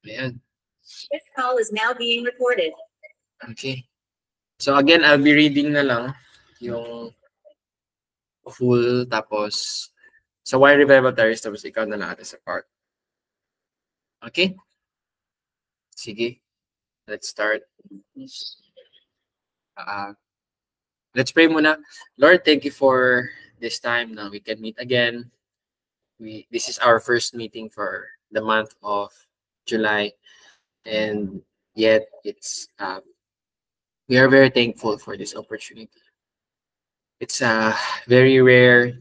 Ayan. This call is now being recorded. Okay. So again, I'll be reading na lang yung full, tapos sa Why Revival Terrace, tapos ikaw na lang ate sa part. Okay? Sige. Let's start. Let's pray muna. Lord, thank you for this time now we can meet again. This is our first meeting for the month of July, and yet we are very thankful for this opportunity. It's very rare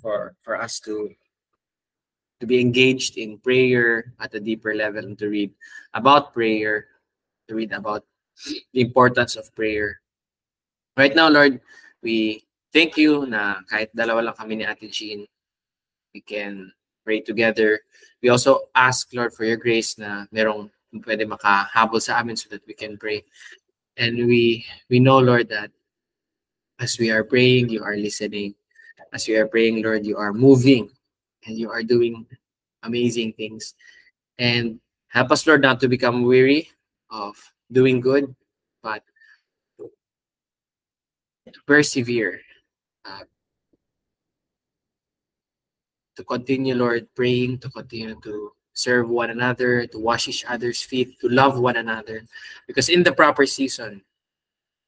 for us to be engaged in prayer at a deeper level and to read about prayer, to read about the importance of prayer. Right now, Lord, we thank you na kahit dalawa lang kami ni Ate Jean, we can pray together. We also ask, Lord, for your grace na merong pwede makahabol sa amin so that we can pray. And we know, Lord, that as we are praying, you are listening. As we are praying, Lord, you are moving and you are doing amazing things. And help us, Lord, not to become weary of doing good, but to persevere, uh, to continue, Lord, praying, to continue to serve one another, to wash each other's feet, to love one another. Because in the proper season,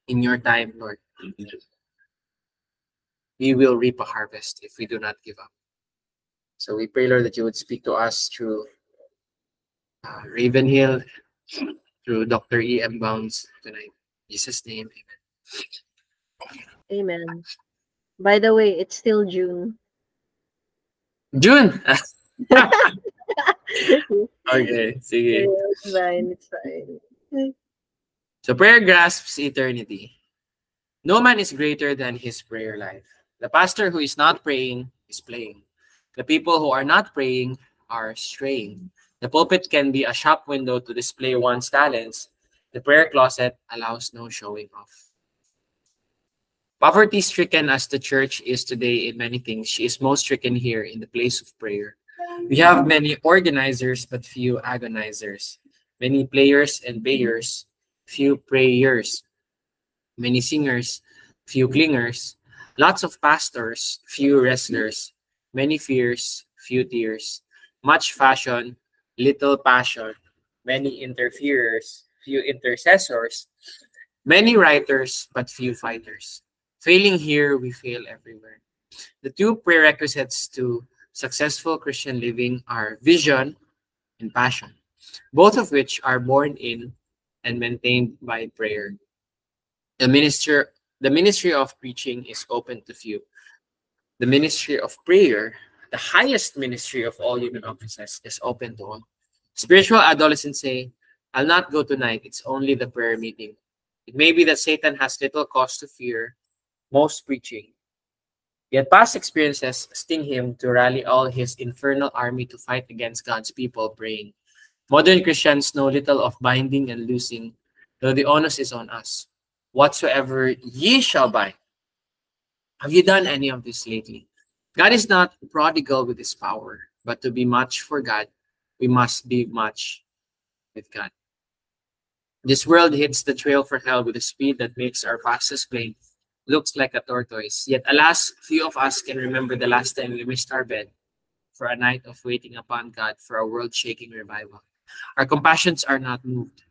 in your time, Lord, we will reap a harvest if we do not give up. So we pray, Lord, that you would speak to us through Ravenhill, through Dr. E.M. Bounds tonight. In Jesus' name, Amen. By the way, it's still June. June! Okay, sige. It's fine. It's fine. So prayer grasps eternity. No man is greater than his prayer life. The pastor who is not praying is playing. The people who are not praying are straying. The pulpit can be a shop window to display one's talents. The prayer closet allows no showing off. Poverty-stricken as the church is today in many things, she is most stricken here in the place of prayer. We have many organizers, but few agonizers. Many players and payers, few prayers. Many singers, few clingers. Lots of pastors, few wrestlers. Many fears, few tears. Much fashion, little passion. Many interferers, few intercessors. Many writers, but few fighters. Failing here, we fail everywhere. The two prerequisites to successful Christian living are vision and passion, both of which are born in and maintained by prayer. The ministry of preaching is open to few. The ministry of prayer, the highest ministry of all human offices, is open to all. Spiritual adolescents say, I'll not go tonight, it's only the prayer meeting. It may be that Satan has little cause to fear most preaching. Yet past experiences sting him to rally all his infernal army to fight against God's people praying. Modern Christians know little of binding and loosing, though the onus is on us. Whatsoever ye shall bind. Have you done any of this lately? God is not prodigal with his power, but to be much for God, we must be much with God. This world hits the trail for hell with a speed that makes our fastest plane looks like a tortoise. Yet, alas, few of us can remember the last time we missed our bed for a night of waiting upon God for a world-shaking revival. Our compassions are not moved.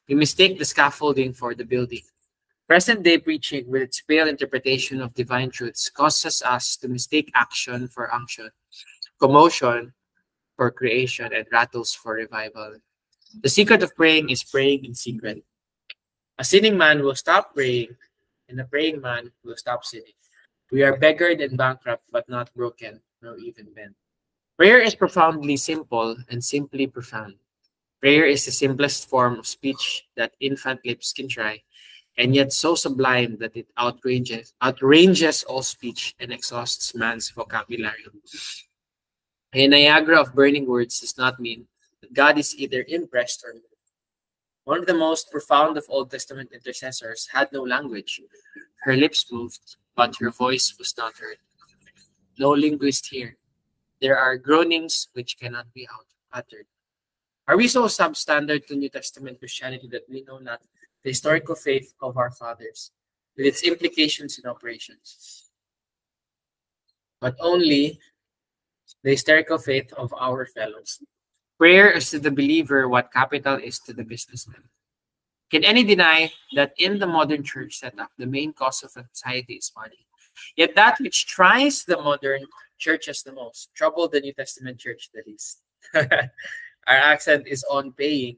We mistake the scaffolding for the building. Present-day preaching, with its pale interpretation of divine truths, causes us to mistake action for unction, commotion for creation, and rattles for revival. The secret of praying is praying in secret. A sinning man will stop praying, and a praying man will stop sinning. We are beggared and bankrupt, but not broken, nor even bent. Prayer is profoundly simple and simply profound. Prayer is the simplest form of speech that infant lips can try, and yet so sublime that it outranges all speech and exhausts man's vocabulary. A Niagara of burning words does not mean that God is either impressed or moved. One of the most profound of Old Testament intercessors had no language. Her lips moved, but her voice was not heard. No linguist here. There are groanings which cannot be uttered. Are we so substandard to New Testament Christianity that we know not the historical faith of our fathers with its implications and operations, but only the historical faith of our fellows? Prayer is to the believer what capital is to the businessman. Can any deny that in the modern church setup, the main cause of anxiety is money? Yet that which tries the modern churches the most, trouble the New Testament church the least. Our accent is on paying.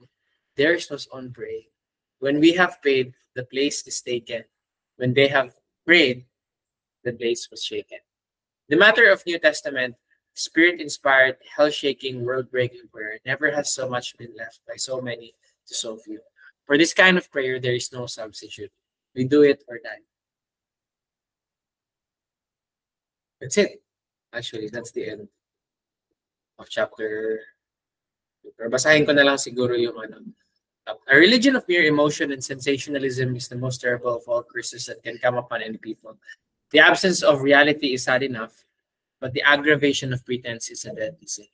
Theirs was on praying. When we have paid, the place is taken. When they have prayed, the place was shaken. The matter of New Testament, Spirit-inspired, hell-shaking, world-breaking prayer never has so much been left by so many to so few. For this kind of prayer, there is no substitute. We do it or die. That's it. Actually, that's the end of chapter. Pero basahin ko na lang siguro yung ano. A religion of mere emotion and sensationalism is the most terrible of all curses that can come upon any people. The absence of reality is sad enough, but the aggravation of pretense is a deadly sin.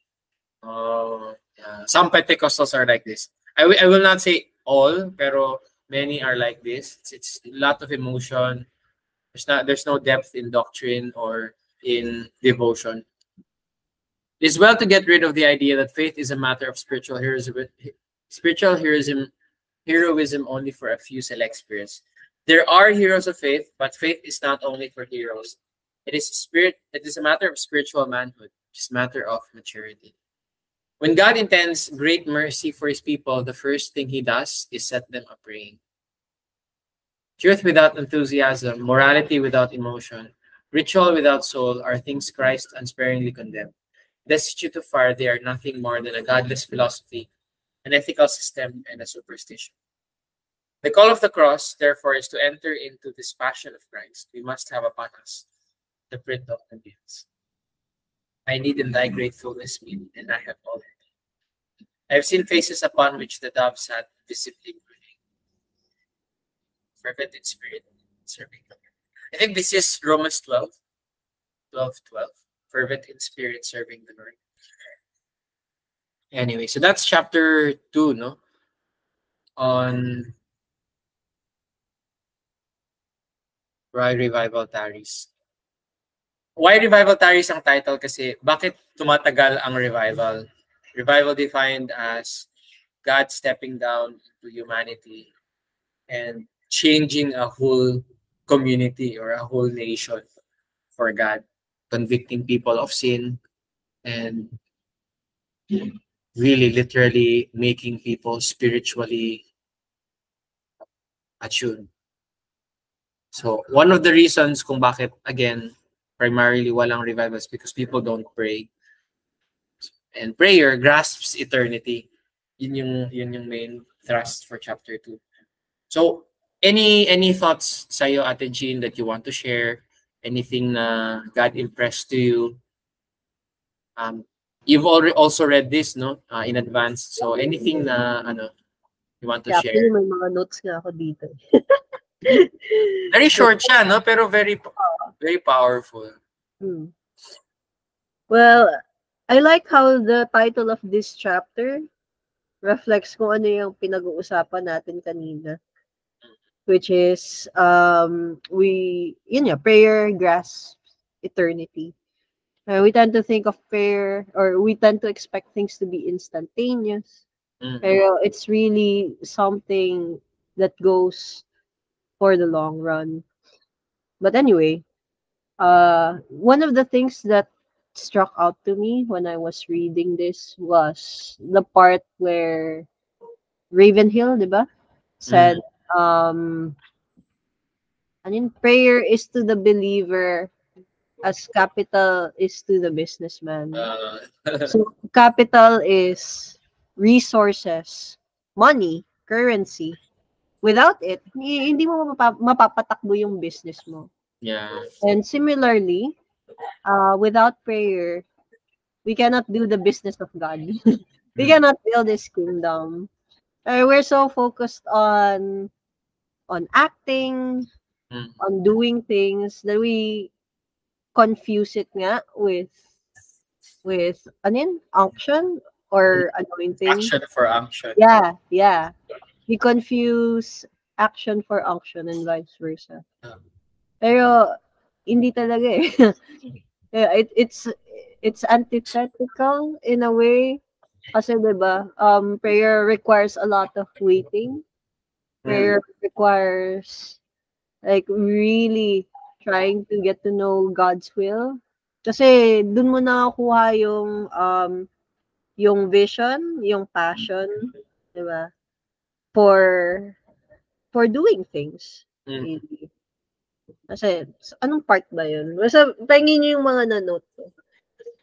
Oh, yeah. Some Pentecostals are like this. I will not say all, pero many are like this. It's a lot of emotion. There's no depth in doctrine or in devotion. It is well to get rid of the idea that faith is a matter of heroism only for a few select spirits. There are heroes of faith, but faith is not only for heroes. It is a matter of spiritual manhood. It's a matter of maturity. When God intends great mercy for his people, the first thing he does is set them up praying. Truth without enthusiasm, morality without emotion, ritual without soul are things Christ unsparingly condemned. Destitute of fire, they are nothing more than a godless philosophy, an ethical system, and a superstition. The call of the cross, therefore, is to enter into this passion of Christ. We must have upon us the print of the nails. I need in thy great fullness meet, and I have already. I have seen faces upon which the dove sat visibly brooding, fervent in spirit, serving the Lord. I think this is Romans 12:12. Fervent in spirit, serving the Lord. Anyway, so that's chapter 2, no? On why revival tarries. Why revival tarries ang title? Kasi bakit tumatagal ang revival? Revival defined as God stepping down into humanity and changing a whole community or a whole nation for God, convicting people of sin and really literally making people spiritually attuned. So one of the reasons kung bakit, again, primarily walang revival is because people don't pray. And prayer grasps eternity. Yun yung main thrust for chapter 2. So any thoughts sa'yo, Ate Jean, that you want to share? Anything na God impressed to you? You've already also read this, no? In advance. So anything na you want to share? Actually, may mga notes nga ako dito. Very short siya, no? Pero very powerful. Well, I like how the title of this chapter reflects kung ano yung pinag-uusapan natin kanina. Which is, prayer grasps eternity. We tend to think of prayer, or we tend to expect things to be instantaneous. Pero it's really something that goes for the long run. But anyway, one of the things that struck out to me when I was reading this was the part where Ravenhill, diba, said, prayer is to the believer as capital is to the businessman. So capital is resources, money, currency. Without it, hindi mo mapapatakbo yung business mo. Yeah. And similarly, without prayer, we cannot do the business of God. We cannot build His kingdom. We're so focused on acting, on doing things that we confuse it nga with unction or anointing. Action for action. Yeah, yeah. We confuse action for unction and vice versa. Pero hindi talaga eh. Yeah, it's antithetical in a way. Kasi 'di ba, prayer requires a lot of waiting. Prayer requires like really trying to get to know God's will. Kasi dun mo nakukuha yung vision, yung passion, 'di ba? For doing things. Really. Kasi anong part ba 'yun? Basta pahingin niyo yung mga na-note ko.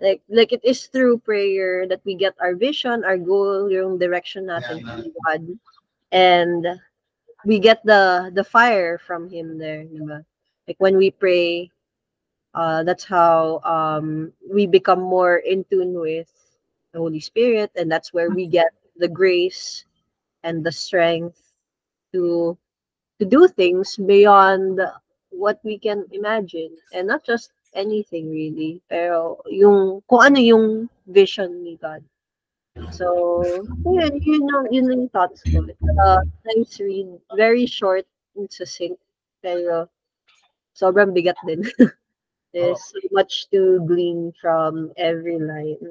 Like it is through prayer that we get our vision, our goal, yung direction natin from God. And we get the fire from him there, diba? Like when we pray, that's how we become more in tune with the Holy Spirit, and that's where we get the grace and the strength to do things beyond what we can imagine, and not just anything really, pero yung kung ano yung vision ni God. So, yun yung thoughts ko. Nice read. Very short and succinct. Pero, sobrang bigat din. There's so much to glean from every line.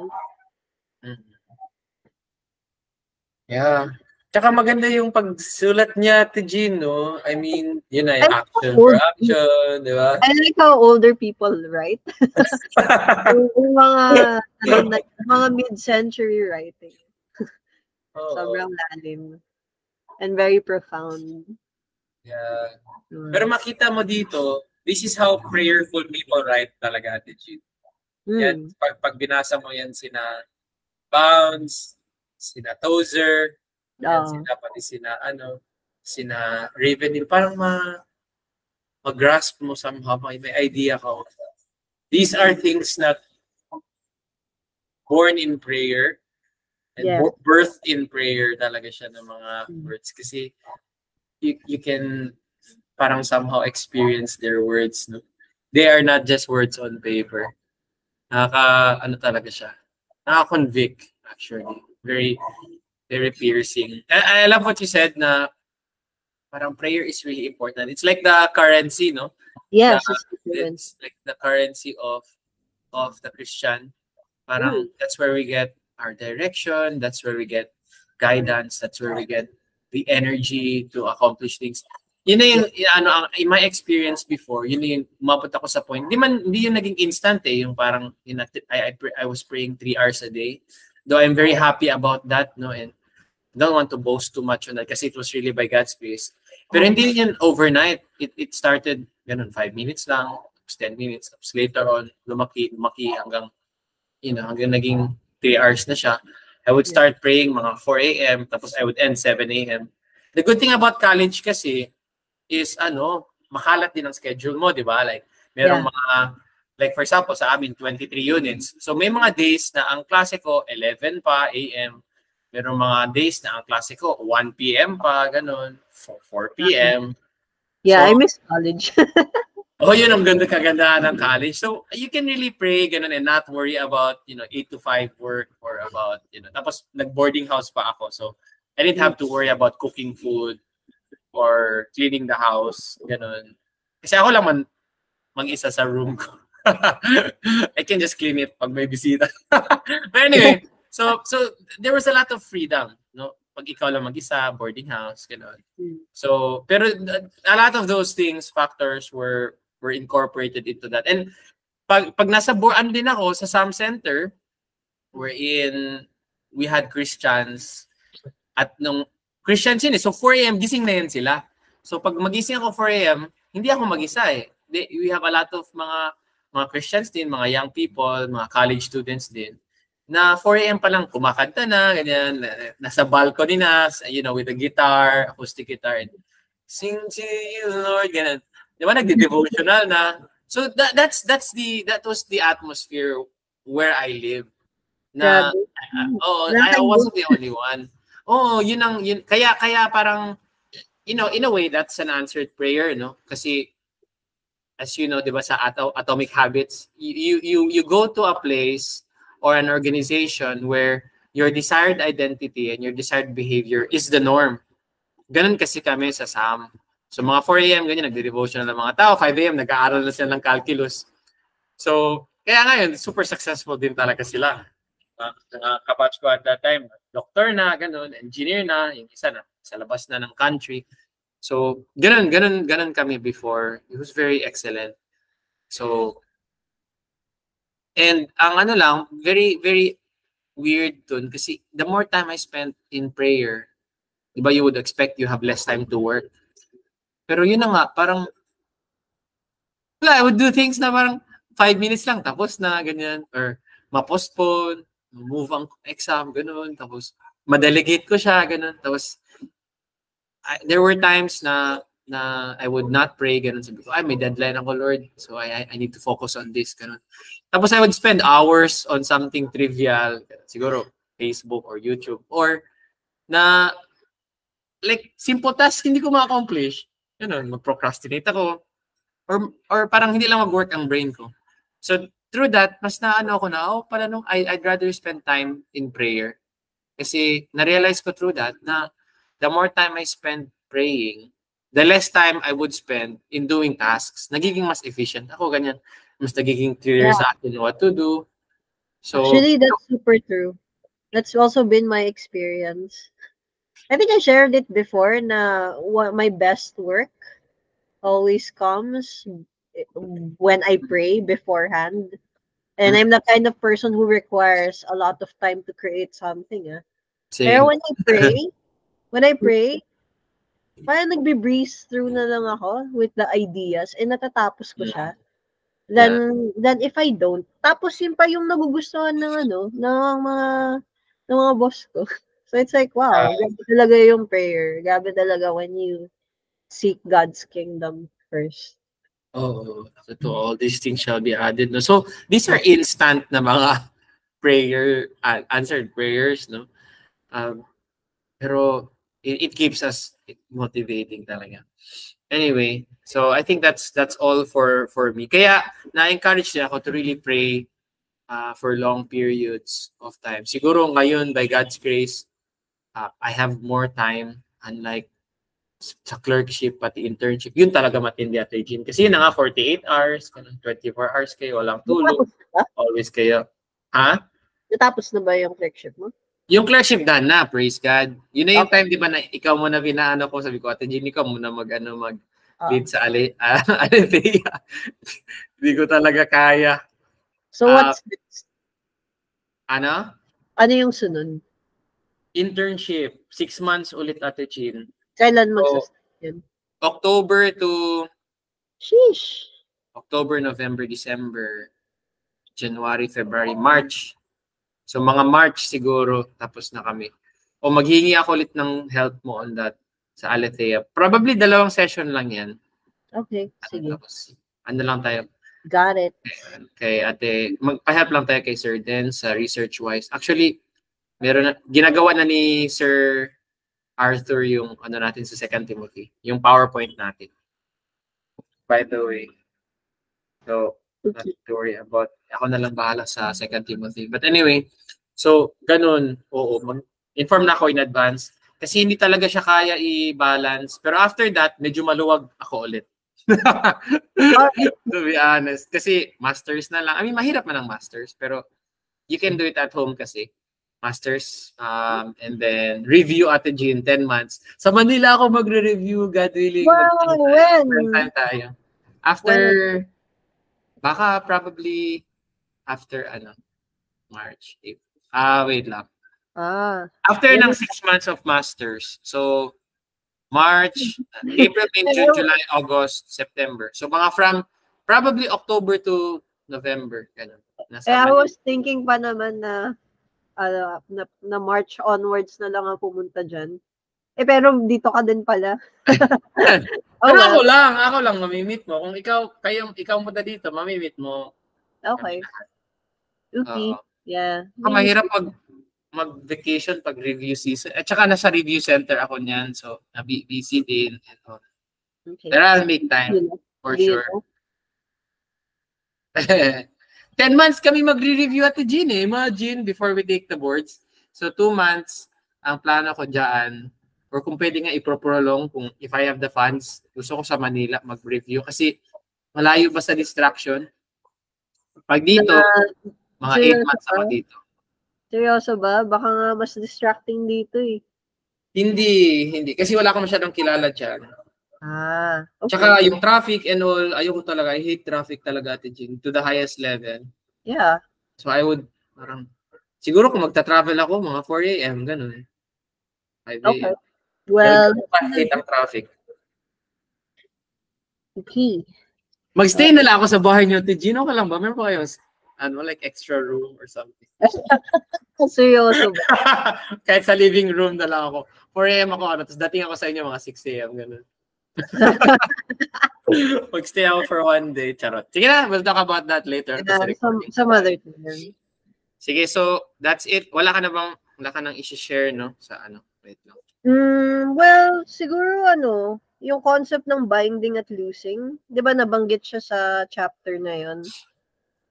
Yeah. Tsaka maganda yung pagsulat niya to Jean, no? I mean, yun na, action for action, di ba? I like how older people write. yung mga mid-century writing. Sobrang lalim. And very profound. Yeah. Pero makita mo dito, this is how prayerful people write talaga, Ate Jean. Yan, pag binasa mo yan sina Bounds, sina Tozer, yan, sina Ravenhill, parang mag-grasp mo somehow, may idea ka. These are things not born in prayer and birthed in prayer talaga siya ng mga words. Kasi you can parang somehow experience their words. No? They are not just words on paper. Ano talaga siya? Nakaka-convict, actually. Very, very piercing. I love what you said na parang prayer is really important. It's like the currency, no? Yes, it's like the currency of the Christian. Parang that's where we get our direction. That's where we get guidance. That's where we get the energy to accomplish things. Yun na yung, in my experience before, yun yung umabot ako sa point. Hindi yung naging instant eh, yung parang, I was praying 3 hours a day. Though I'm very happy about that, no, and don't want to boast too much on that kasi it was really by God's grace. Pero hindi yun overnight. It started, 5 minutes lang, 10 minutes, tapos later on, lumaki hanggang, hanggang naging 3 hours na siya. I would start praying mga 4 a.m. tapos I would end 7 a.m. The good thing about college kasi is makalat din ang schedule mo, di ba? Like, merong mga, like for example, sa amin, 23 units. So may mga days na ang klase ko, 11 pa a.m. Merong mga days na ang klase ko, 1 p.m. pa, ganun, 4 p.m. Yeah, so, I miss college. Yun ang kaganda ng college. So you can really pray, ganun, and not worry about, 8 to 5 work or about, tapos nag-boarding house pa ako. So I didn't have to worry about cooking food or cleaning the house, ganun. Kasi ako lang mag-isa sa room ko. I can just clean it pag may bisita. But anyway, so there was a lot of freedom, no? Pag ikaw lang mag-isa, boarding house, ganun. So, pero a lot of those factors were incorporated into that. And pag nasa din ako sa Sam Center, wherein we had Christians at nung Christians yun eh. So 4 a.m. gising na yan sila. So pag magising ako 4 a.m., hindi ako mag-isa eh. We have a lot of mga Christians din, mga young people, mga college students din, na 4 a.m. pa lang kumakanta na, ganyan, nasa balcony na, with a guitar, acoustic guitar, and sing to you, Lord, ganyan. Di ba, nagdi-devotional na. So that was the atmosphere where I live. Na, I wasn't the only one. Kaya parang, in a way, that's an answered prayer, no? Kasi, as you know, di ba, sa Atomic Habits, you go to a place or an organization where your desired identity and your desired behavior is the norm. Ganun kasi kami sa SAM. So mga 4 a.m. ganyan, nagde-devotion na ng mga tao. 5 a.m. nag-aaral na sila ng calculus. So, kaya ngayon, super successful din talaga sila. Kabatch ko at that time, doctor na, ganun, engineer na, yung isa na, sa labas na ng country. So, ganun kami before. It was very excellent. So, and ang ano lang, very, very weird dun kasi the more time I spent in prayer, diba you would expect you have less time to work. Pero yun na nga, parang, I would do things na parang 5 minutes lang, tapos na, ganyan. Or ma-postpone, move ang exam, ganun. Tapos, ma-delegate ko siya, ganun. Tapos, there were times na I would not pray, ganun. Sabi ko, may deadline ako, Lord. So, I need to focus on this, ganun. Tapos, I would spend hours on something trivial, siguro, Facebook or YouTube. Or, na, like, simple task, hindi ko ma-accomplish. Ganun, mag-procrastinate ako. Or parang hindi lang mag-work ang brain ko. So, through that, mas naano ako na, I'd rather spend time in prayer. Kasi, na-realize ko through that na the more time I spend praying, the less time I would spend in doing tasks. Nagiging mas efficient ako, ganyan. Mas nagiging clear sa akin what to do. So, actually, that's super true. That's also been my experience. I think I shared it before na my best work always comes when I pray beforehand. And I'm the kind of person who requires a lot of time to create something. Pero when I pray, parang nagbe-breeze through na lang ako with the ideas and natatapos ko siya. Then if I don't, tapos yun pa yung nagugustuhan ng mga boss ko. So it's like, wow, grabe talaga yung prayer. Grabe talaga when you seek God's kingdom first. Oh, so to all these things shall be added. No? So these are instant na mga answered prayers, no? Pero it keeps us motivating talaga. Anyway, so I think that's all for me. Kaya na-encourage niya ako to really pray for long periods of time. Siguro ngayon, by God's grace, I have more time, unlike sa clerkship, pati internship. Yun talaga matindi at Jean. Kasi yun na nga, 48 hours, 24 hours kayo, walang tulog. Always kayo. Ha? Natapos na ba yung clerkship mo? Yung clerkship done na, praise God. Yun na yung time, di ba, na ikaw muna pinaano ko, sabi ko, Ate Jean, ikaw muna mag-lead sa Alethea. Hindi ko talaga kaya. So what's next? Ano? Ano yung sunod? Internship. 6 months ulit, Ate Jean. Kailan magsastart yun? October to... Sheesh! October, November, December, January, February, March. So mga March siguro, tapos na kami. O maghingi ako ulit ng help mo on that sa Alethea. Probably 2 session lang yan. Okay, sige. Tapos, ano lang tayo? Got it. Kay ate, magpa-help lang tayo kay Sir Den sa research-wise. Actually, ginagawa na ni Sir Arthur yung ano natin sa 2 Timothy, yung PowerPoint natin. By the way. So, not to worry about, ako na lang bahala sa 2 Timothy. But anyway, so, ganun, oo, inform na ako in advance. Kasi hindi talaga siya kaya i-balance. Pero after that, medyo maluwag ako ulit. To be honest. Kasi masters na lang. I mean, mahirap man ang masters. Pero you can do it at home kasi. Masters, and then review Ate Jean, 10 months. Sa Manila ako magre-review, God willing. Wow, when? Time tayo. After, baka probably after March, April. Wait lang. After ng 6 months of masters. So, March, April, May, June, July, August, September. So, mga from probably October to November. Ganun. I was thinking pa naman na March onwards na lang ang pumunta dyan. Pero dito ka din pala. Pero ako lang mamimit mo. Kung ikaw punta dito, mamimit mo. Okay. Okay. Yeah. Mahirap mag-vacation pag review season. At saka nasa review center ako niyan. So, busy din. Okay. Pero I'll make time. For sure. 10 months kami magre-review at Jean Imagine before we take the boards. So 2 months, ang plano ko dyan, or kung pwede nga iproprolong, kung if I have the funds, gusto ko sa Manila mag-review. Kasi malayo ba sa distraction? Pag dito, mga 8 seryoso months ba? ako dito. Seryoso ba? Baka nga mas distracting dito eh. Hindi. Kasi wala akong masyadong kilala dyan. Okay. Tsaka yung traffic and all, ayoko talaga. I hate traffic talaga, Ate Jean, to the highest level. Yeah. So I would, parang, siguro kung magta-travel ako, mga 4 a.m., ganun. 5 a.m. Okay. Well, pero hate ang traffic. okay. Magstay na lang ako sa bahay niyo, Ate Jean. Okay lang ba? Meron pa kayong, like extra room or something? Seryoso ba? Kahit sa living room na lang ako. 4 a.m. ako, tapos dating ako sa inyo mga 6 a.m. Ganun. Magstay ako for one day. Charot. Sige na, we'll talk about that later. Some other time. Sige, so that's it. Wala ka nang i-share, no? Sa wait lang. Well, siguro yung concept ng binding at losing, 'di ba nabanggit siya sa chapter na 'yon?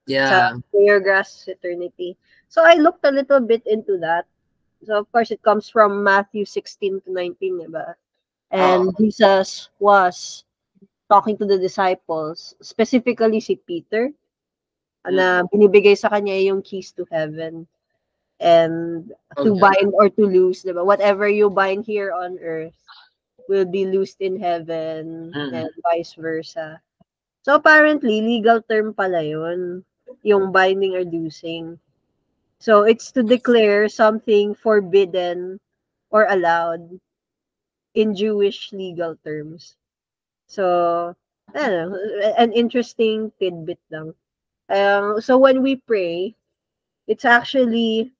Yeah. Sa Prayer Grass Eternity. So I looked a little bit into that. So of course it comes from Matthew 16 to 19, 'di ba? And Jesus was talking to the disciples, specifically si Peter, na binibigay sa kanya yung keys to heaven. And to bind or to loose, diba? Whatever you bind here on earth will be loosed in heaven, and vice versa. So apparently, legal term pala yun, yung binding or loosing. So it's to declare something forbidden or allowed in Jewish legal terms. So, an interesting tidbit lang. So when we pray, it's actually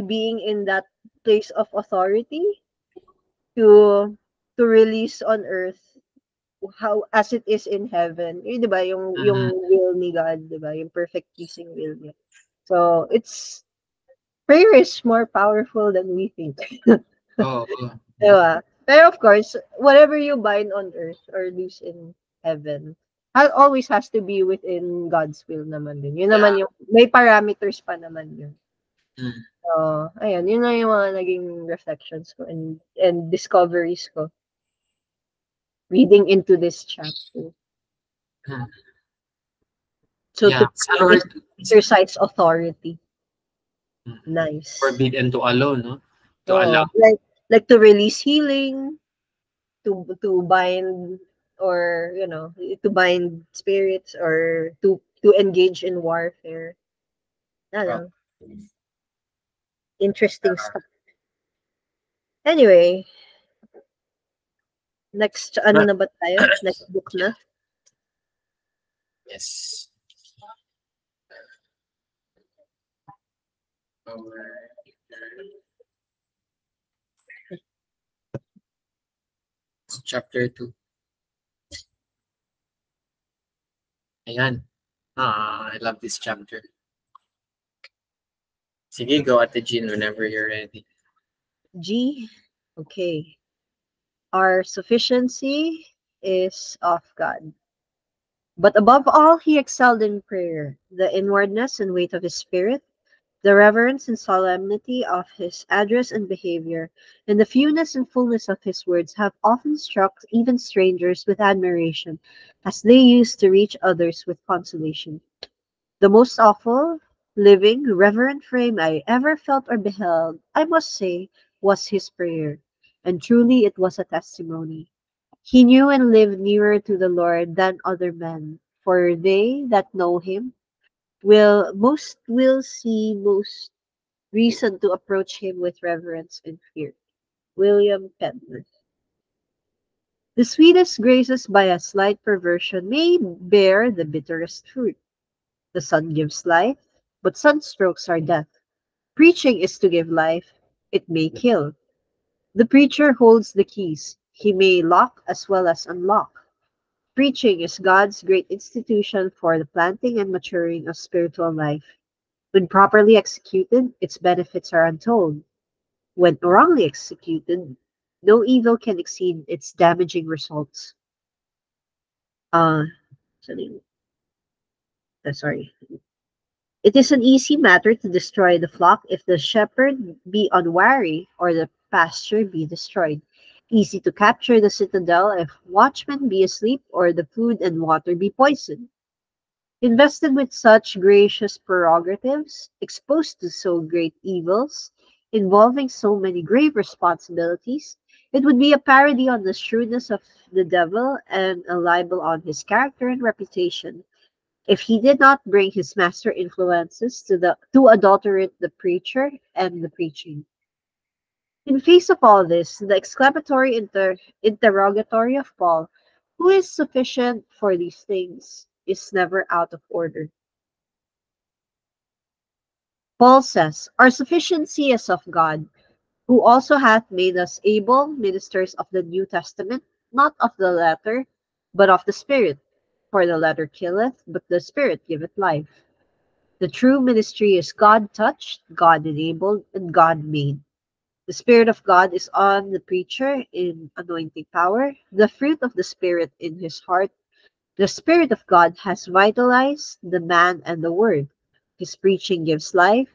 being in that place of authority to release on earth how as it is in heaven. Yun, 'di ba, yung will ni God, 'di ba? Yung perfect pleasing will niya. So, prayer is more powerful than we think. Diba? Pero of course, whatever you bind on earth or loose in heaven, always has to be within God's will naman din. Yun naman yung, may parameters pa naman yun. So, ayun, yun na yung mga naging reflections ko and discoveries ko reading into this chapter. So, to exercise authority. Nice. Forbidden to allow, no? To allow. Like to release healing, to bind, or to bind spirits, or to engage in warfare. Interesting stuff. Anyway, next na ba tayo? Next book na? Yes. Chapter 2. Ayan. I love this chapter. Sige, go Ate Jean whenever you're ready. G? Okay. Our sufficiency is of God. But above all, he excelled in prayer, the inwardness and weight of his spirit, the reverence and solemnity of his address and behavior, and the fewness and fullness of his words have often struck even strangers with admiration, as they used to reach others with consolation. The most awful, living, reverent frame I ever felt or beheld, I must say, was his prayer, and truly it was a testimony. He knew and lived nearer to the Lord than other men, for they that know him will see most reason to approach him with reverence and fear. William Penman. The sweetest graces by a slight perversion may bear the bitterest fruit. The sun gives life, but sunstrokes are death. Preaching is to give life, it may kill. The preacher holds the keys. He may lock as well as unlock. Preaching is God's great institution for the planting and maturing of spiritual life. When properly executed, its benefits are untold. When wrongly executed, no evil can exceed its damaging results. Sorry. It is an easy matter to destroy the flock if the shepherd be unwary or the pasture be destroyed. Easy to capture the citadel if watchmen be asleep or the food and water be poisoned. Invested with such gracious prerogatives, exposed to so great evils, involving so many grave responsibilities, it would be a parody on the shrewdness of the devil and a libel on his character and reputation if he did not bring his master influences to adulterate the preacher and the preaching. In face of all this, the exclamatory interrogatory of Paul, who is sufficient for these things, is never out of order. Paul says, our sufficiency is of God, who also hath made us able ministers of the New Testament, not of the letter, but of the Spirit. For the letter killeth, but the Spirit giveth life. The true ministry is God touched, God enabled, and God made. The Spirit of God is on the preacher in anointing power, the fruit of the Spirit in his heart. The Spirit of God has vitalized the man and the word. His preaching gives life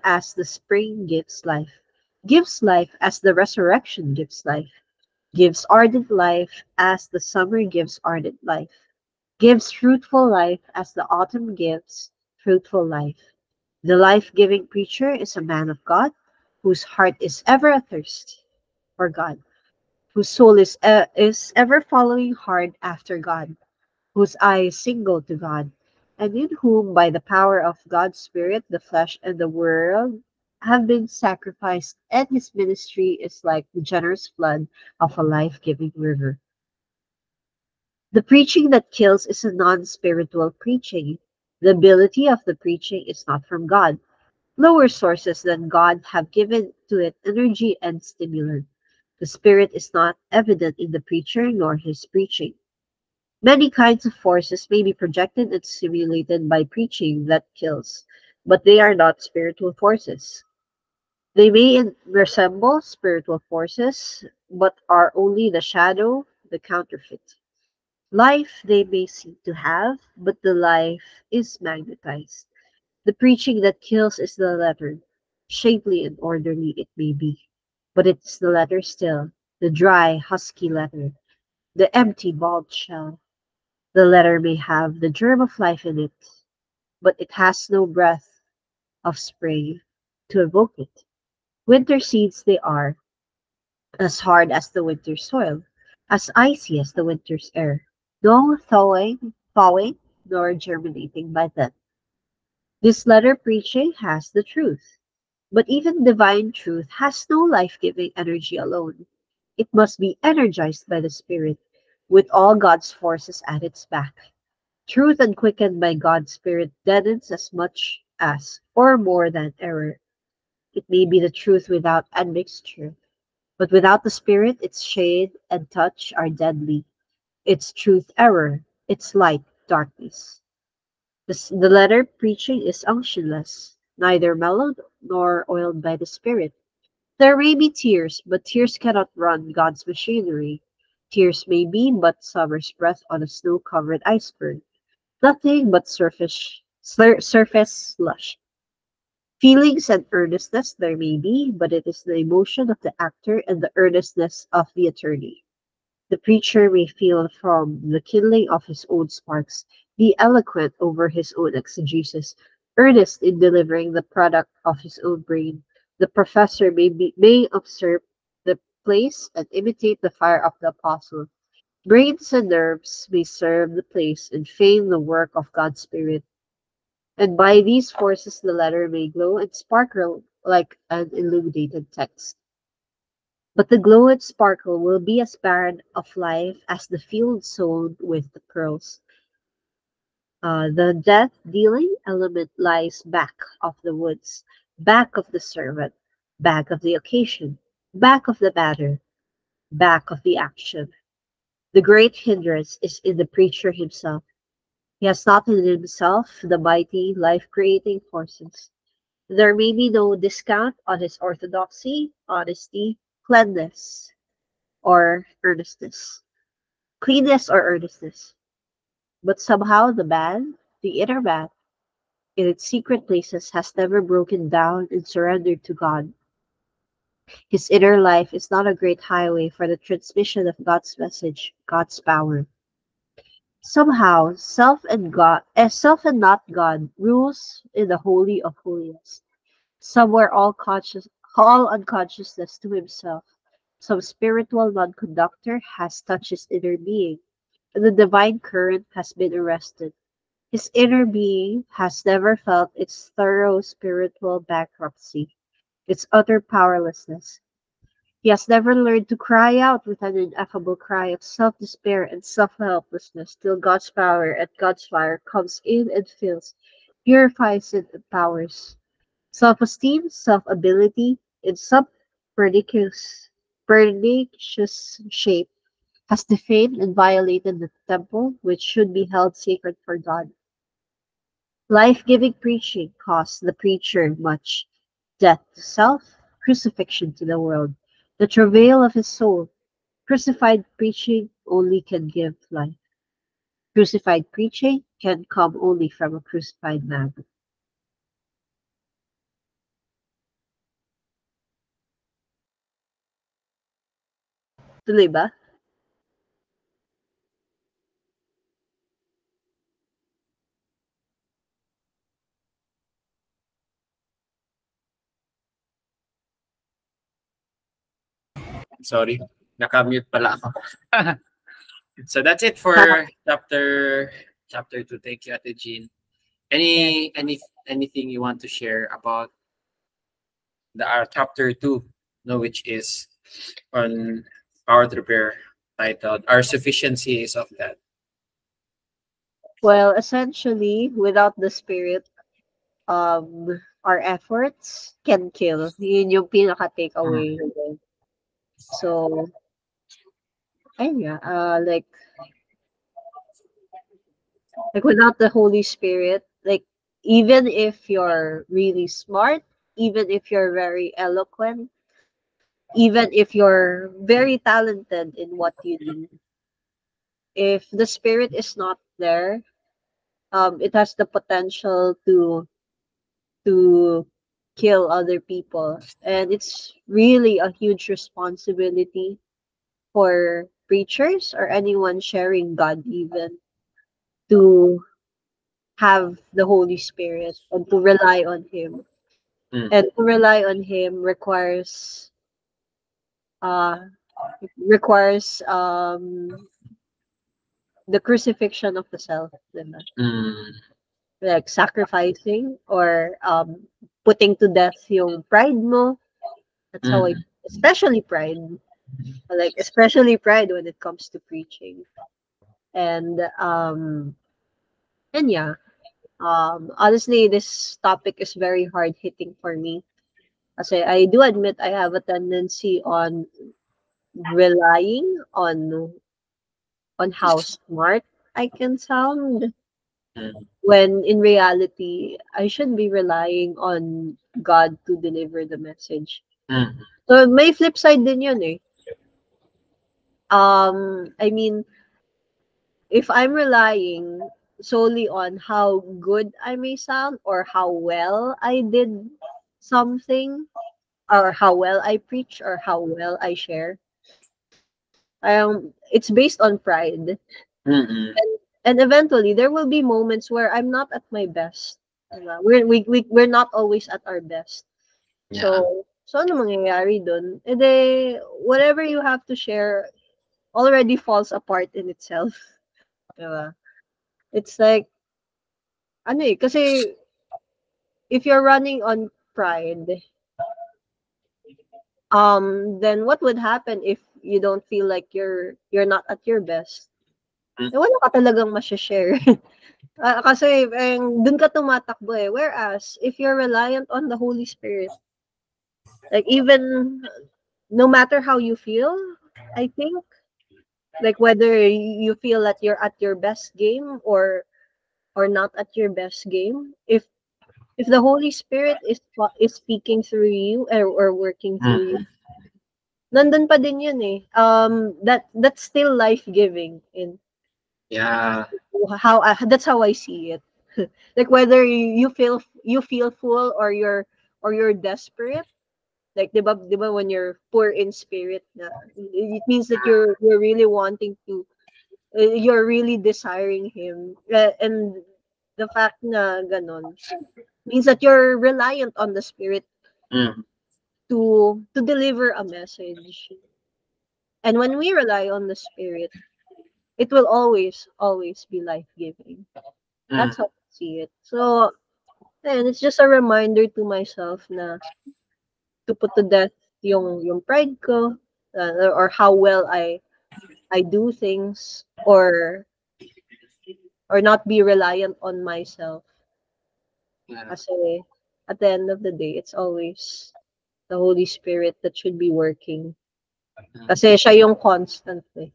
as the spring gives life as the resurrection gives life, gives ardent life as the summer gives ardent life, gives fruitful life as the autumn gives fruitful life. The life-giving preacher is a man of God, whose heart is ever athirst for God, whose soul is ever following hard after God, whose eye is single to God, and in whom, by the power of God's Spirit, the flesh and the world have been sacrificed, and his ministry is like the generous flood of a life-giving river. The preaching that kills is a non-spiritual preaching. The ability of the preaching is not from God. Lower sources than God have given to it energy and stimulant. The Spirit is not evident in the preacher nor his preaching. Many kinds of forces may be projected and simulated by preaching that kills, but they are not spiritual forces. They may resemble spiritual forces, but are only the shadow, the counterfeit. Life they may seem to have, but the life is magnetized. The preaching that kills is the letter. Shapely and orderly it may be, but it's the letter still, the dry, husky letter, the empty, bald shell. The letter may have the germ of life in it, but it has no breath of spring to evoke it. Winter seeds they are, as hard as the winter's soil, as icy as the winter's air. No thawing, nor germinating by then. This letter preaching has the truth, but even divine truth has no life-giving energy alone. It must be energized by the Spirit, with all God's forces at its back. Truth unquickened by God's Spirit deadens as much as, or more than, error. It may be the truth without admixture, but without the Spirit, its shade and touch are deadly. Its truth, error; its light, darkness. The letter preaching is unctionless, neither mellowed nor oiled by the Spirit. There may be tears, but tears cannot run God's machinery. Tears may be but summer's breath on a snow-covered iceberg. Nothing but surface slush. Feelings and earnestness there may be, but it is the emotion of the actor and the earnestness of the attorney. The preacher may feel from the kindling of his own sparks, be eloquent over his own exegesis, earnest in delivering the product of his own brain. The professor may observe the place and imitate the fire of the apostle. Brains and nerves may serve the place and feign the work of God's Spirit. And by these forces the letter may glow and sparkle like an illuminated text. But the glow and sparkle will be as barren of life as the field sown with the pearls. The death-dealing element lies back of the woods, back of the servant, back of the occasion, back of the matter, back of the action. The great hindrance is in the preacher himself. He has not in himself the mighty, life-creating forces. There may be no discount on his orthodoxy, honesty, cleanness, or earnestness. Cleanness or earnestness. But somehow the man, the inner man, in its secret places has never broken down and surrendered to God. His inner life is not a great highway for the transmission of God's message, God's power. Somehow, self and not God, rules in the holy of holiest. Somewhere all unconsciousness to himself, some spiritual non-conductor has touched his inner being, and the divine current has been arrested. His inner being has never felt its thorough spiritual bankruptcy, its utter powerlessness. He has never learned to cry out with an ineffable cry of self-despair and self-helplessness till God's power and God's fire comes in and fills, purifies and empowers. Self-esteem, self-ability, in some pernicious shape, has defamed and violated the temple which should be held sacred for God. Life-giving preaching costs the preacher much: death to self, crucifixion to the world, the travail of his soul. Crucified preaching only can give life. Crucified preaching can come only from a crucified man. Tuloy ba? Sorry, nakamute pala ako. So that's it for chapter 2. Thank you, Ate Jean. Anything you want to share about our chapter 2, no, which is on Power to Prepare, titled Our Sufficiency is of that. Well, essentially, without the Spirit, our efforts can kill. Yun yung pinaka-takeaway. So, ayun nga, like without the Holy Spirit, like even if you're really smart, even if you're very eloquent, even if you're very talented in what you do, if the Spirit is not there, it has the potential to kill other people, and it's really a huge responsibility for preachers or anyone sharing God even to have the Holy Spirit and to rely on Him. And to rely on Him uh requires the crucifixion of the self, diba? Like sacrificing or putting to death yung pride mo. That's how especially pride. Like especially pride when it comes to preaching. And yeah. Honestly, this topic is very hard hitting for me. Kasi I do admit I have a tendency on relying on how smart I can sound, when in reality I should be relying on God to deliver the message. So may flip side din yun eh. I mean, if I'm relying solely on how good I may sound or how well I did something or how well I preach or how well I share, it's based on pride. And eventually there will be moments where I'm not at my best. We're not always at our best. Yeah. So ano mangyayari dun? E de, whatever you have to share already falls apart in itself. Diba? It's like, ano eh, kasi if you're running on pride, then what would happen if you don't feel like you're not at your best? Eh, wala ka talagang ma-share. Kasi dun ka tumatakbo eh. Whereas, if you're reliant on the Holy Spirit, like even no matter how you feel, I think, like whether you feel that you're at your best game or not at your best game, if the Holy Spirit is speaking through you or working through you, nandun pa din yun eh. That's still life-giving in Yeah. that's how I see it. Like whether you feel full or you're desperate. Like, diba when you're poor in spirit, it means that you're really wanting to, you're really desiring him. And the fact na ganon means that you're reliant on the spirit Mm. to deliver a message. And when we rely on the spirit, it will always be life-giving. Mm. That's how I see it. So, and it's just a reminder to myself na to put to death yung pride ko, or how well I do things, or not be reliant on myself. Yeah. Kasi at the end of the day, it's always the Holy Spirit that should be working. Kasi siya yung constant eh.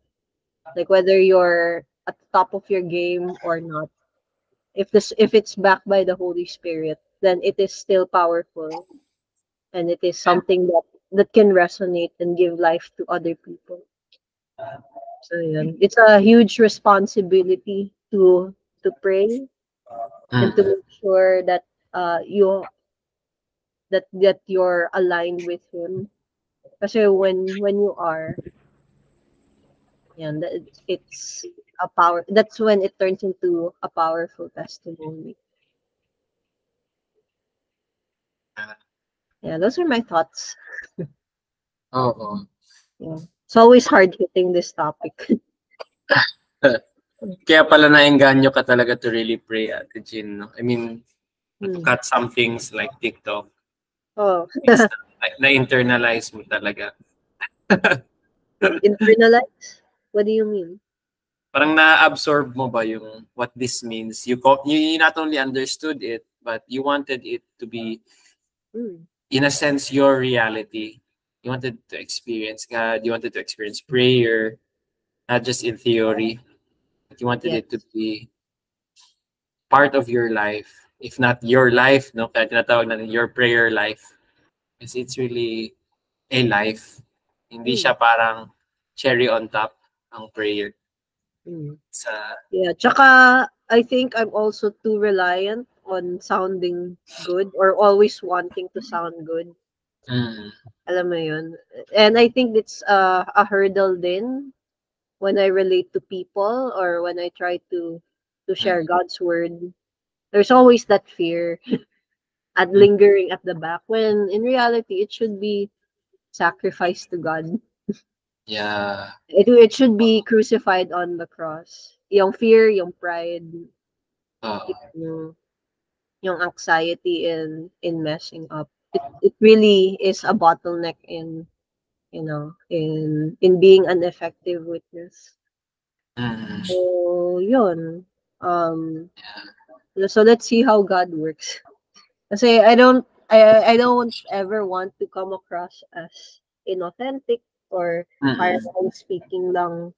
Like whether you're at the top of your game or not, if it's backed by the Holy Spirit, then it is still powerful, and it is something that can resonate and give life to other people. So yun. It's a huge responsibility to pray and to Mm. make sure that you that you're aligned with him. Kasi when you are, yan, it's a power. That's when it turns into a powerful testimony. Yeah, those are my thoughts. Oo. Yeah. It's always hard hitting this topic. Kaya pala naengganyo ka talaga to really pray, Ate Jean, no? I mean, to Hmm. cut some things like TikTok. Oh, It's like na-internalize mo talaga. internalize? What do you mean? Parang na-absorb mo ba yung what this means? You not only understood it, but you wanted it to be, in a sense, your reality. You wanted to experience God. You wanted to experience prayer, not just in theory. But you wanted it to Yes. be part of your life. If not your life, no? Kaya tinatawag natin your prayer life. Kasi it's really a life. Hindi siya parang cherry on top ang prayer. Sa Yeah, tsaka I think I'm also too reliant on sounding good or always wanting to sound good. Alam mo yun? And I think it's a hurdle din when I relate to people or when I try to share God's word. There's always that fear at lingering at the back, when in reality it should be sacrificed to God. yeah. It should be crucified on the cross. Yung fear, yung pride, yung anxiety in messing up. It really is a bottleneck in, in being an effective witness. So yun. So let's see how God works. Kasi I don't ever want to come across as inauthentic or parang speaking lang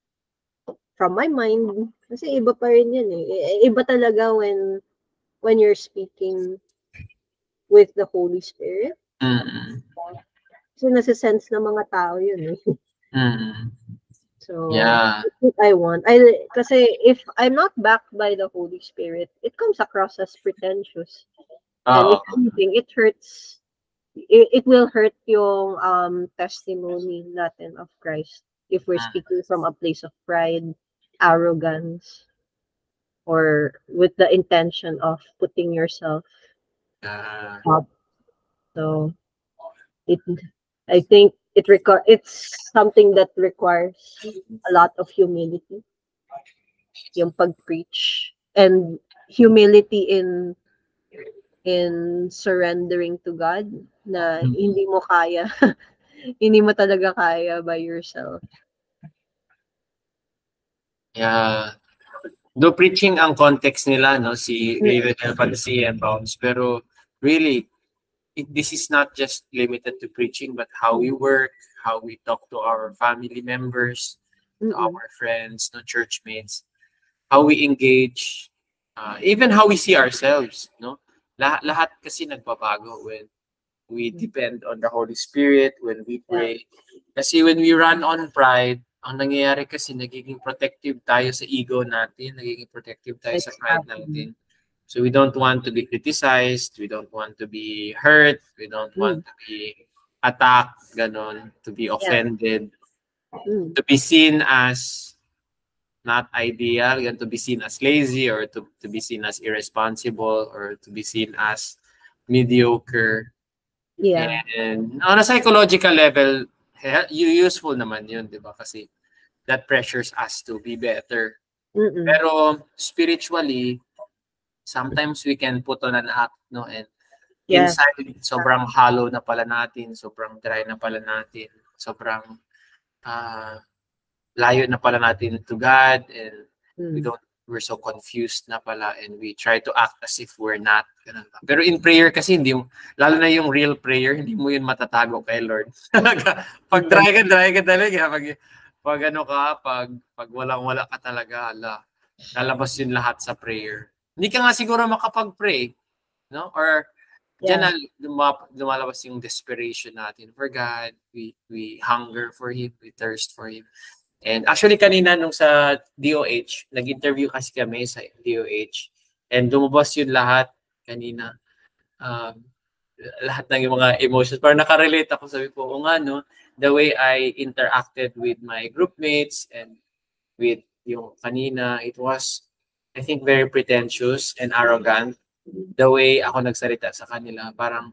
from my mind. Kasi iba pa rin yun eh. Iba talaga when you're speaking with the Holy Spirit. So nasa-sense ng mga tao yun eh. So Yeah. that's what I want. Kasi if I'm not backed by the Holy Spirit, it comes across as pretentious. And if anything, it hurts. It will hurt yung testimony natin of Christ if we're speaking from a place of pride, arrogance, or with the intention of putting yourself up. So I think it's something that requires a lot of humility, yung pag-preach, and humility in surrendering to God, na hindi mo kaya, hindi mo talaga kaya by yourself. Yeah. Though preaching ang context nila, no, si Ravenel Fantasy and Bounce, pero really, this is not just limited to preaching, but how we work, how we talk to our family members, to our friends, no, churchmates, how we engage, even how we see ourselves, no? Lahat kasi nagbabago when we depend on the Holy Spirit, when we pray. Kasi when we run on pride, ang nangyayari kasi nagiging protective tayo sa ego natin, nagiging protective tayo sa pride natin. So we don't want to be criticized, we don't want to be hurt, we don't want to be attacked, ganon, to be offended, to be seen as not ideal, and to be seen as lazy, or to be seen as irresponsible, or to be seen as mediocre. Yeah. And on a psychological level, useful naman yun, di ba? Kasi that pressures us to be better. Pero spiritually, sometimes we can put on an act, no? And inside, sobrang hollow na pala natin, sobrang dry na pala natin, sobrang layo na pala natin to God, and we're so confused na pala, and we try to act as if we're not. Pero in prayer kasi, hindi mo, lalo na yung real prayer, hindi mo yun matatago kay Lord. Pag dry ka talaga, pag ano ka, pag walang-wala ka talaga, lalabas yun lahat sa prayer. Hindi ka nga siguro makapag-pray, no? Or diyan na lumalabas yung desperation natin for God. We hunger for Him, we thirst for Him. And actually kanina nung sa DOH, nag-interview kasi kami sa DOH, and lumabas yun lahat kanina. Lahat ng yung mga emotions. Parang nakarelate ako, sabi ko, o nga no, the way I interacted with my group mates and with yung kanina, it was, I think, very pretentious and arrogant. The way ako nagsalita sa kanila, parang,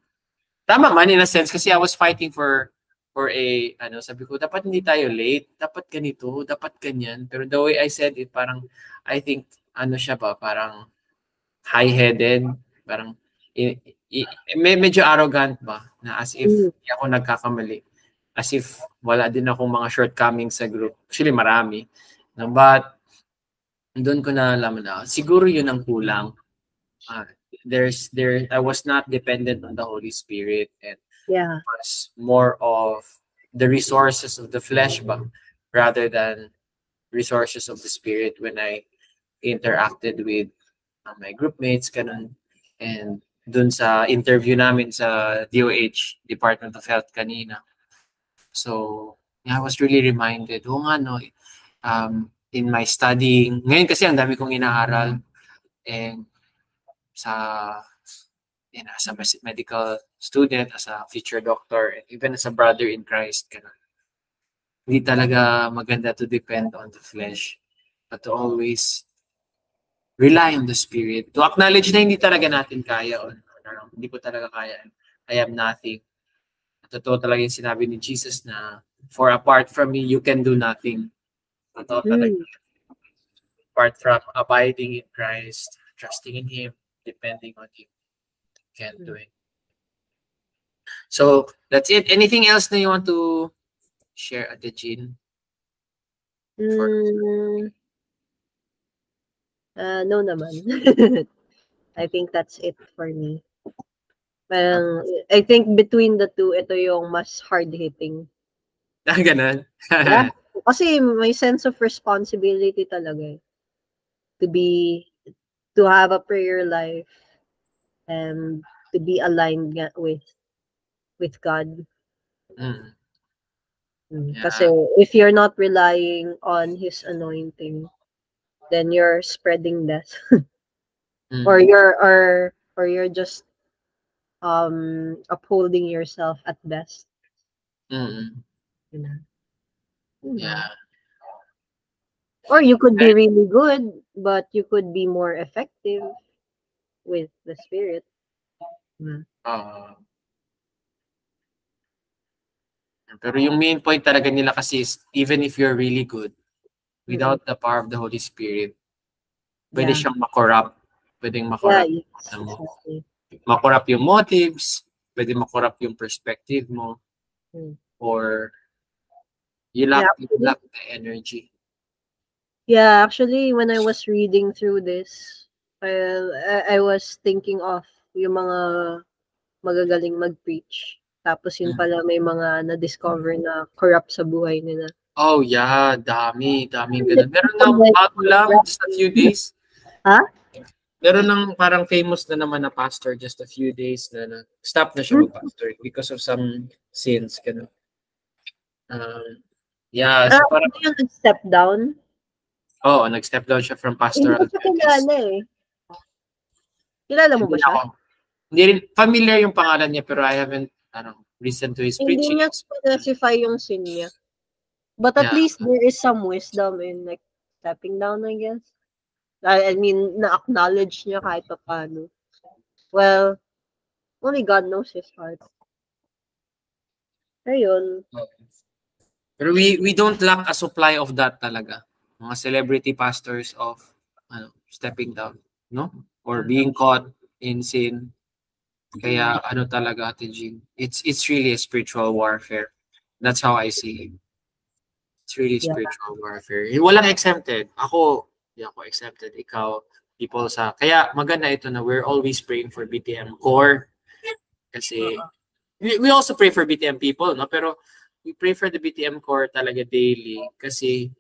tama man in a sense, kasi I was fighting for a, sabi ko, dapat hindi tayo late, dapat ganito, dapat ganyan. Pero the way I said it, parang, I think, siya ba, parang high-headed, parang, medyo arrogant ba, na as if ako nagkakamali. As if wala din akong mga shortcomings sa group. Actually, marami. No, but, doon ko nalaman na, siguro yun ang kulang. I was not dependent on the Holy Spirit, and was more of the resources of the flesh ba, rather than resources of the Spirit when I interacted with my group mates, ganun. And dun sa interview namin sa DOH, Department of Health kanina. So, I was really reminded, in my studying, ngayon kasi ang dami kong inaaral, and as a medical student, as a future doctor, and even as a brother in Christ, hindi talaga maganda to depend on the flesh, but to always rely on the Spirit, to acknowledge na hindi talaga natin kaya, hindi ko talaga kaya, I am nothing. Totoo talaga yung sinabi ni Jesus na, for apart from me, you can do nothing. Totoo talaga. Apart from abiding in Christ, trusting in Him, depending on Him, can't do it. So that's it. Anything else that you want to share, Ate Jean? No naman. I think that's it for me. I think between the two, ito yung mas hard-hitting. Ganun. Yeah. Kasi may sense of responsibility talaga. To have a prayer life and to be aligned with God. Kasi if you're not relying on His anointing, then you're spreading death. Or you're just upholding yourself at best. Yeah. Or you could be really good, but you could be more effective with the Spirit. Pero yung main point talaga nila kasi is, even if you're really good, without the power of the Holy Spirit, pwede siyang makorrupt. Pwedeng makorrupt. Makorrupt yung motives, pwede makorrupt yung perspective mo, or you lack the energy. Yeah, actually, when I was reading through this, I was thinking of yung mga magagaling mag-preach. Tapos yun pala may mga na-discover na corrupt sa buhay nila. Oh yeah, daming ganun. Meron na bago lang, just a few days. Meron lang parang famous na naman na pastor, just a few days na stop na siya mag-pastor because of some sins. Ganun. Yeah, so parang yung nag-step down? nag-step down siya from pastoral. Hindi ko kilala eh. Kilala mo ba Hindi siya? ako. Hindi rin, familiar yung pangalan niya, pero I haven't, listened to his Hindi preaching. niya specify yung sin niya. But at Yeah. least there is some wisdom in like stepping down, I guess. I mean, na-acknowledge niya kahit pa paano. Well, only God knows his heart. Ayun. Pero we don't lack a supply of that talaga. Mga celebrity pastors of stepping down, no? Or being caught in sin. Kaya talaga, Ate Jean, it's really a spiritual warfare. That's how I see it. It's really spiritual warfare. Walang exempted. Ako, hindi ako exempted. Ikaw, people sa... Kaya maganda ito na we're always praying for BTM core. Kasi we also pray for BTM people, no? Pero we pray for the BTM core talaga daily kasi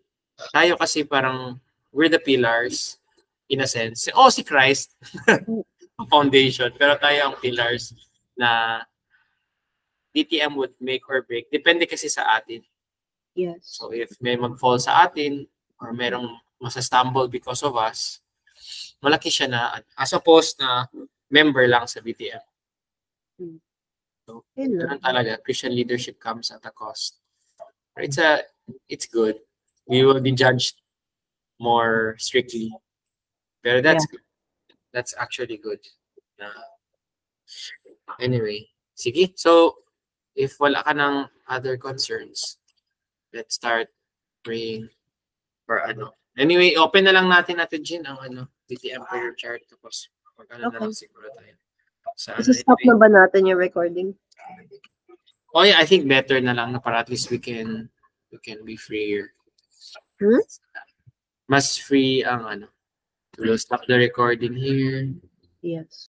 tayo kasi parang we're the pillars in a sense. Si Christ foundation, pero tayo ang pillars na BTM would make or break. Depende kasi sa atin. Yes. So if may mag-fall sa atin or merong masa-stumble because of us, malaki siya na as opposed na member lang sa BTM. So, ganun talaga. Christian leadership comes at a cost. It's good. We will be judged more strictly. Pero that's good. That's actually good. Anyway, sige. So, if wala ka ng other concerns, let's start praying for Anyway, open na lang natin Jean ang BTM prayer chart tapos na lang siguro tayo. Stop na ba natin yung recording? Oh yeah, I think better na lang na para at least we can be freer. Mas free ang We'll stop the recording here. Yes.